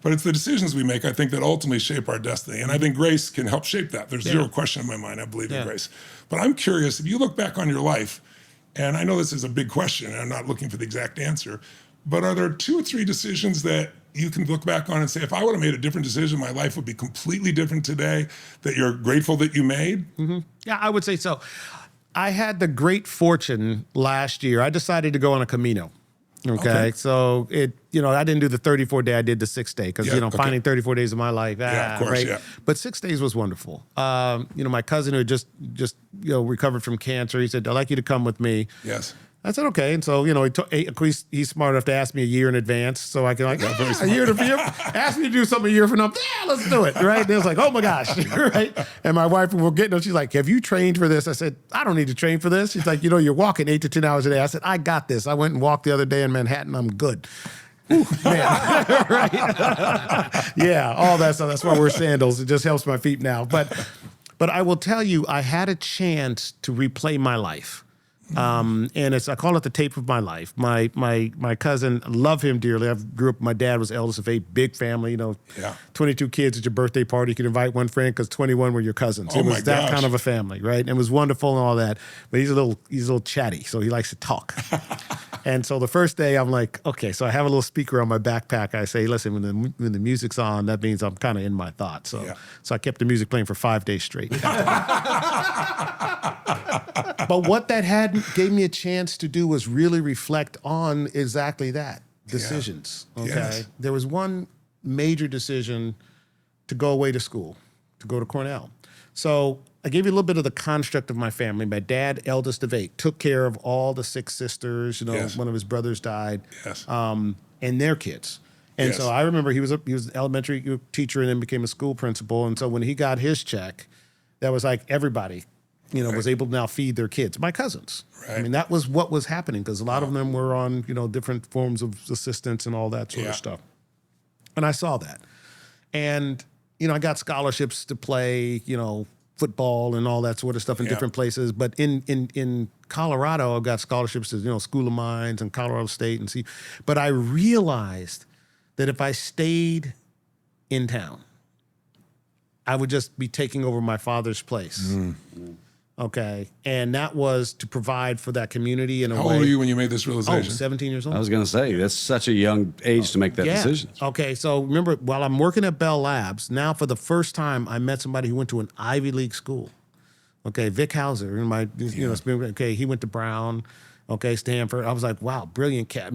But it's the decisions we make, I think, that ultimately shape our destiny. And I think grace can help shape that. There's zero question in my mind, I believe in grace. But I'm curious, if you look back on your life, and I know this is a big question, and I'm not looking for the exact answer, but are there 2 or 3 decisions that you can look back on and say, if I would have made a different decision, my life would be completely different today, that you're grateful that you made? Yeah, I would say so. I had the great fortune last year. I decided to go on a Camino. Okay. So I didn't do the 34-day, I did the 6-day because, finding 34 days of my life. Of course, right? yeah. But 6 days was wonderful. My cousin who had just recovered from cancer, he said, I'd like you to come with me. Yes. I said, okay. And so, he's smart enough to ask me a year in advance. So I can a year in advance. Ask me to do something a year from now. Yeah, let's do it. Right. And it was like, oh my gosh. Right. And my wife, we're getting, she's like, have you trained for this? I said, I don't need to train for this. She's like, you're walking 8 to 10 hours a day. I said, I got this. I went and walked the other day in Manhattan. I'm good. Ooh, man. Right. Yeah. All that stuff. That's why we're sandals. It just helps my feet now. But I will tell you, I had a chance to replay my life. And I call it the tape of my life. My cousin, love him dearly. I grew up, my dad was eldest of 8, big family, 22 kids at your birthday party. You could invite one friend because 21 were your cousins. It was that kind of a family, right? And it was wonderful and all that. But he's a little chatty, so he likes to talk. And so the first day I'm like, okay, so I have a little speaker on my backpack. I say, listen, when the music's on, that means I'm kind of in my thoughts. So I kept the music playing for 5 days straight. But what that gave me a chance to do was really reflect on exactly that, decisions, okay? Yes. There was one major decision to go away to school, to go to Cornell. So I gave you a little bit of the construct of my family. My dad, eldest of 8, took care of all the 6 sisters. One of his brothers died, and their kids. And so I remember he was an elementary teacher and then became a school principal. And so when he got his check, that was like everybody was able to now feed their kids. My cousins. Right. I mean, that was what was happening because a lot of them were on, different forms of assistance and all that sort of stuff. And I saw that. And, I got scholarships to play, football and all that sort of stuff in different places. But in Colorado, I've got scholarships to, School of Mines and Colorado State but I realized that if I stayed in town, I would just be taking over my father's place. Okay. And that was to provide for that community in a way. How old were you when you made this realization? 17 years old. I was going to say, that's such a young age to make that decision. Okay. So remember, while I'm working at Bell Labs, now for the first time, I met somebody who went to an Ivy League school. Okay. Vic Hauser, he went to Brown. Okay, Stanford. I was like, wow, brilliant cat.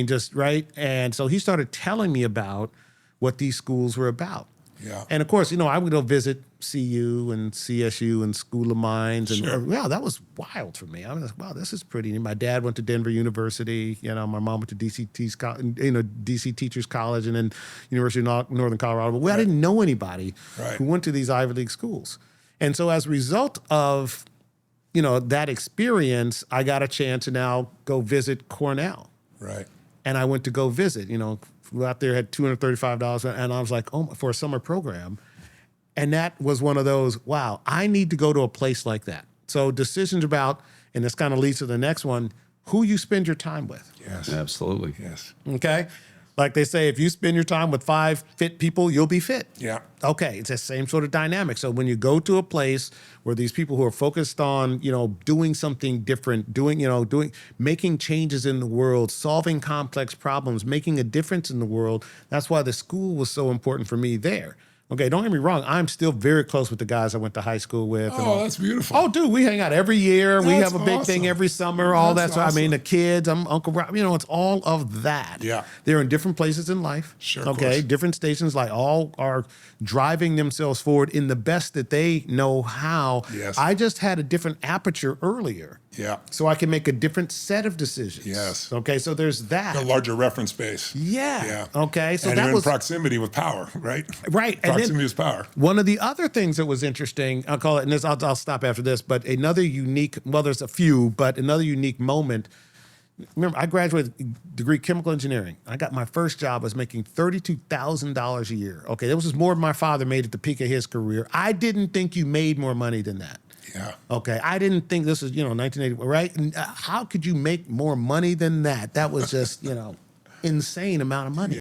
Just right. And so he started telling me about what these schools were about. Yeah. And of course, I would go visit CU and CSU and School of Mines. And that was wild for me. I was like, wow, this is pretty. And my dad went to Denver University. My mom went to DC Teachers College and then University of Northern Colorado. But I didn't know anybody who went to these Ivy League schools. And so as a result of, that experience, I got a chance to now go visit Cornell. Right. And I went to go visit, flew out there, had $235, and I was like, oh, for a summer program. And that was one of those, wow, I need to go to a place like that. So decisions about, and this kind of leads to the next one, who you spend your time with. Yes. Absolutely. Yes. Okay? Like they say, if you spend your time with 5 fit people, you'll be fit. Yeah. Okay, it's the same sort of dynamic. So when you go to a place where these people who are focused on, doing something different, making changes in the world, solving complex problems, making a difference in the world, that's why the school was so important for me there. Okay, don't get me wrong. I'm still very close with the guys I went to high school with. Oh, that's beautiful. Oh, dude, we hang out every year. We have a big awesome. thing every summer, all That's that. So, awesome. the kids, I'm Uncle Rob, it's all of that. Yeah. They're in different places in life. Sure, okay, course. different stations, all are driving themselves forward in the best that they know how. Yes. I just had a different aperture earlier. Yeah. So I can make a different set of decisions. Yes. Okay, so there's that. A larger reference base. Yeah. Yeah. Okay, so and that you're was in proximity with power, right? Right. And Proximity is power. one of the other things that was interesting, I'll call it, and I'll stop after this, but another unique, there's a few, but another unique moment. Remember, I graduated degree chemical engineering. I got my first job, I was making $32,000 a year. Okay, that was just more than my father made at the peak of his career. I didn't think you made more money than that. Yeah. Okay, I didn't think this is, 1980, right? And how could you make more money than that? That was just, insane amount of money.